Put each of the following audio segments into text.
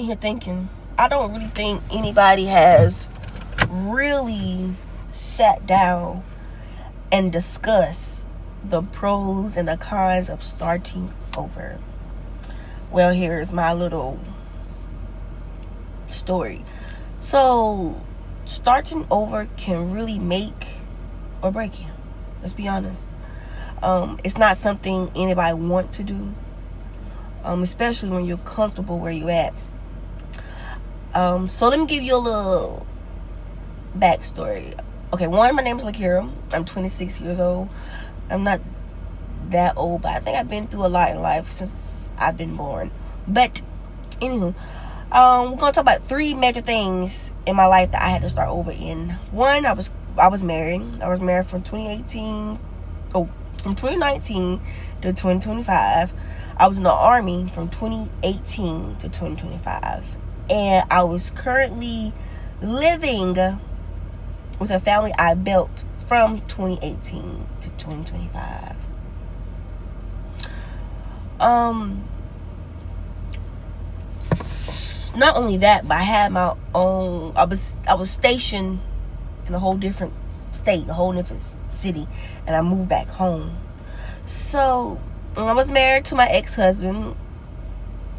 sitting here thinking, I don't really think anybody has really sat down and discussed the pros and the cons of starting over. Well, here's my little story. So, starting over can really make or break you. Let's be honest. It's not something anybody want to do, especially when you're comfortable where you're at. So let me give you a little backstory. Okay, my name is Lakira. I'm 26 years old. I'm not that old, but I think I've been through a lot in life since I've been born. But anywho, we're gonna talk about 3 major things in my life that I had to start over in. One, I was married. I was married from 2019 to 2025. I was in the Army from 2018 to 2025. And I was currently living with a family I built from 2018 to 2025. Not only that, but I had my own. I was stationed in a whole different state, a whole different city, and I moved back home. So I was married to my ex-husband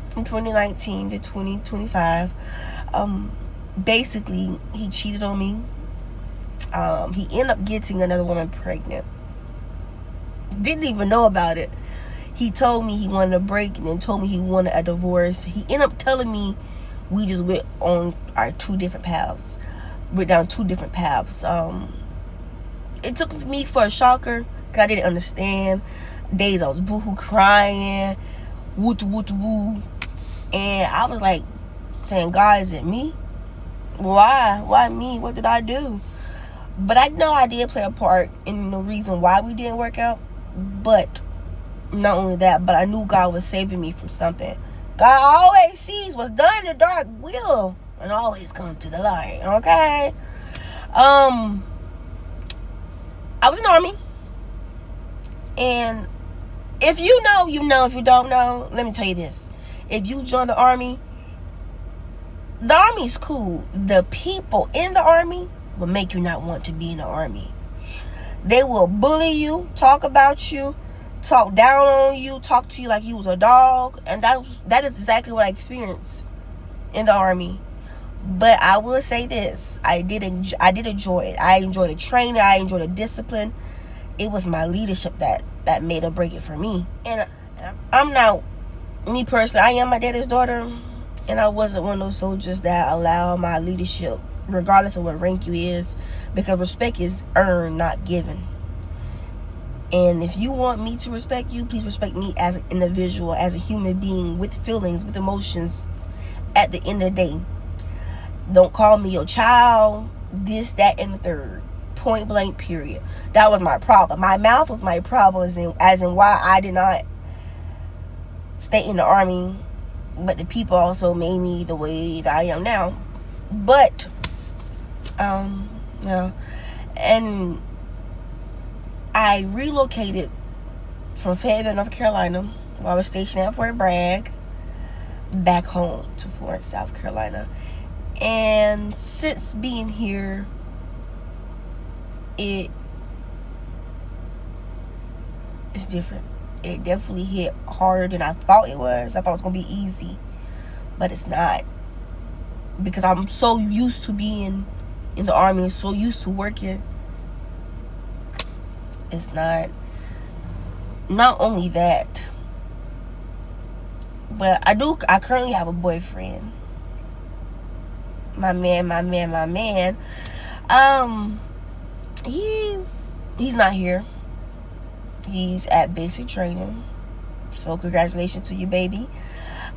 from 2019 to 2025. Basically, he cheated on me. He ended up getting another woman pregnant. Didn't even know about it. He told me he wanted a break and then told me he wanted a divorce. He ended up telling me we just went on our 2 different paths. Went down 2 different paths. It took me for a shocker because I didn't understand. Days I was boohoo crying, woo. And I was like saying, God, is it me? Why? Why me? What did I do? But I know I did play a part in the reason why we didn't work out. But not only that, but I knew God was saving me from something. God always sees what's done in the dark will and always come to the light. Okay? I was in the Army. And if you know, you know. If you don't know, let me tell you this. If you join the Army is cool. The people in the Army will make you not want to be in the Army. They will bully you, talk about you, talk down on you, talk to you like you was a dog. And that is exactly what I experienced in the Army. But I will say this. I did enjoy it. I enjoyed the training. I enjoyed the discipline. It was my leadership that made or break it for me. And I'm not, me personally, I am my daddy's daughter. And I wasn't one of those soldiers that allow my leadership, regardless of what rank you is, because respect is earned, not given. And if you want me to respect you, please respect me as an individual, as a human being with feelings, with emotions. At the end of the day, don't call me your child, this, that, and the third. Point blank, period. That was my problem. My mouth was my problem, as in why I did not stay in the Army. But the people also made me the way that I am now. But, yeah. And I relocated from Fayetteville, North Carolina, where I was stationed at Fort Bragg, back home to Florence, South Carolina. And since being here, it's different. It definitely hit harder than I thought it was. I thought it was going to be easy, but it's not. Because I'm so used to being in the Army and so used to working. It's not. Not only that, but I currently have a boyfriend. My man. He's not here. He's at basic training. So congratulations to you, baby.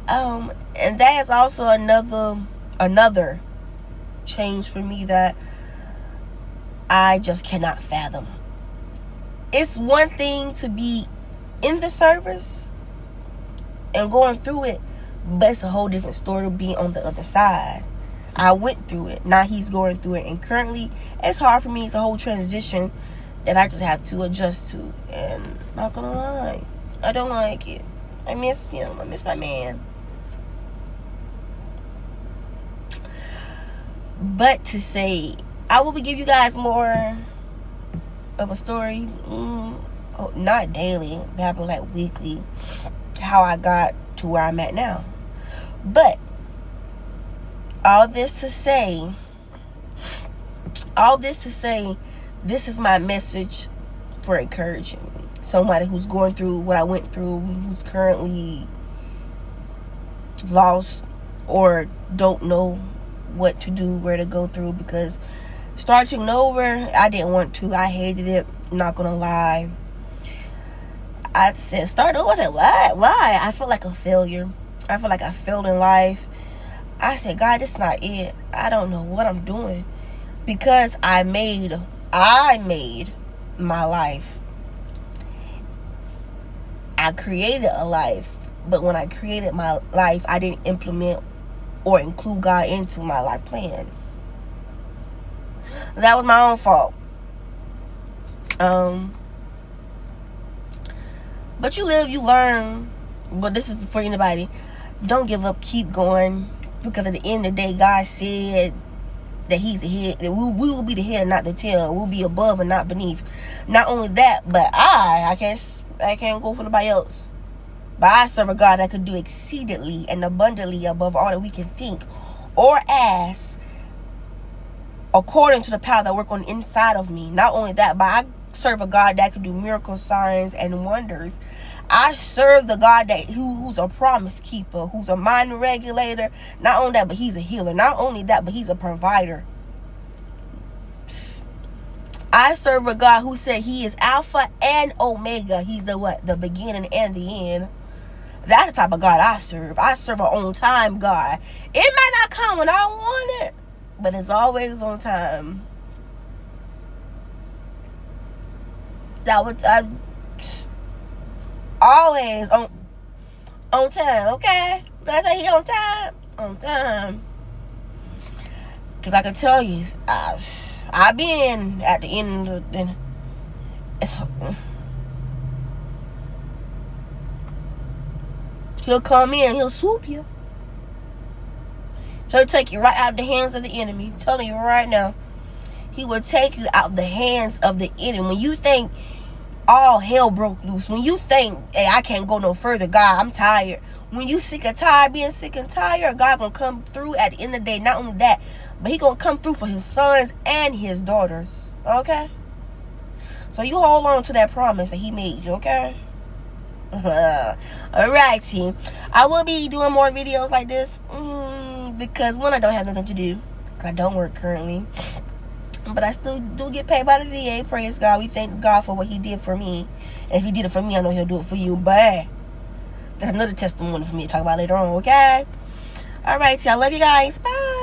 And that is also another change for me that I just cannot fathom. It's one thing to be in the service and going through it, but it's a whole different story to be on the other side. I went through it. Now he's going through it. And currently, it's hard for me. It's a whole transition that I just have to adjust to. And not gonna lie, I don't like it. I miss him. I miss my man. But to say, I will be give you guys more of a story, not daily, probably like weekly, how I got to where I'm at now. But all this to say, this is my message for encouraging somebody who's going through what I went through, who's currently lost or don't know what to do, where to go through, because starting over, I didn't want to. I hated it, not gonna lie. I said start over. I said, why? I feel like a failure. I feel like I failed in life. I said, God, this is not it. I don't know what I'm doing, because I made my life. I created a life, but when I created my life, I didn't implement or include God into my life plans. That was my own fault. But you live, you learn. But this is for anybody. Don't give up. Keep going. Because at the end of the day, God said that He's the head. That we will be the head and not the tail. We'll be above and not beneath. Not only that, but I can't go for nobody else. But I serve a God that could do exceedingly and abundantly above all that we can think or ask, according to the power that work on the inside of me. Not only that, but I serve a God that can do miracles, signs, and wonders. I serve the God that who's a promise keeper, who's a mind regulator. Not only that, but He's a healer. Not only that, but He's a provider. I serve a God who said He is Alpha and Omega. He's the what? The beginning and the end. That's the type of God I serve. I serve an on-time God. It might not come when I want it, but it's always on time. That was always on time. Okay, I say He on time. On time. Cause I can tell you, I've been at the end of the. He'll come in, He'll swoop you. He'll take you right out of the hands of the enemy. I'm telling you right now. He will take you out of the hands of the enemy. When you think all hell broke loose, when you think, hey, I can't go no further, God, I'm tired. When you sick and tired, being sick and tired, God gonna come through at the end of the day. Not only that, but He gonna come through for His sons and His daughters. Okay? So you hold on to that promise that He made you, okay? Alright, team. I will be doing more videos like this because one, I don't have nothing to do. I don't work currently, but I still do get paid by the VA. Praise God. We thank God for what He did for me. And if He did it for me, I know He'll do it for you. But that's another testimony for me to talk about later on, okay? Alright, I love you guys. Bye.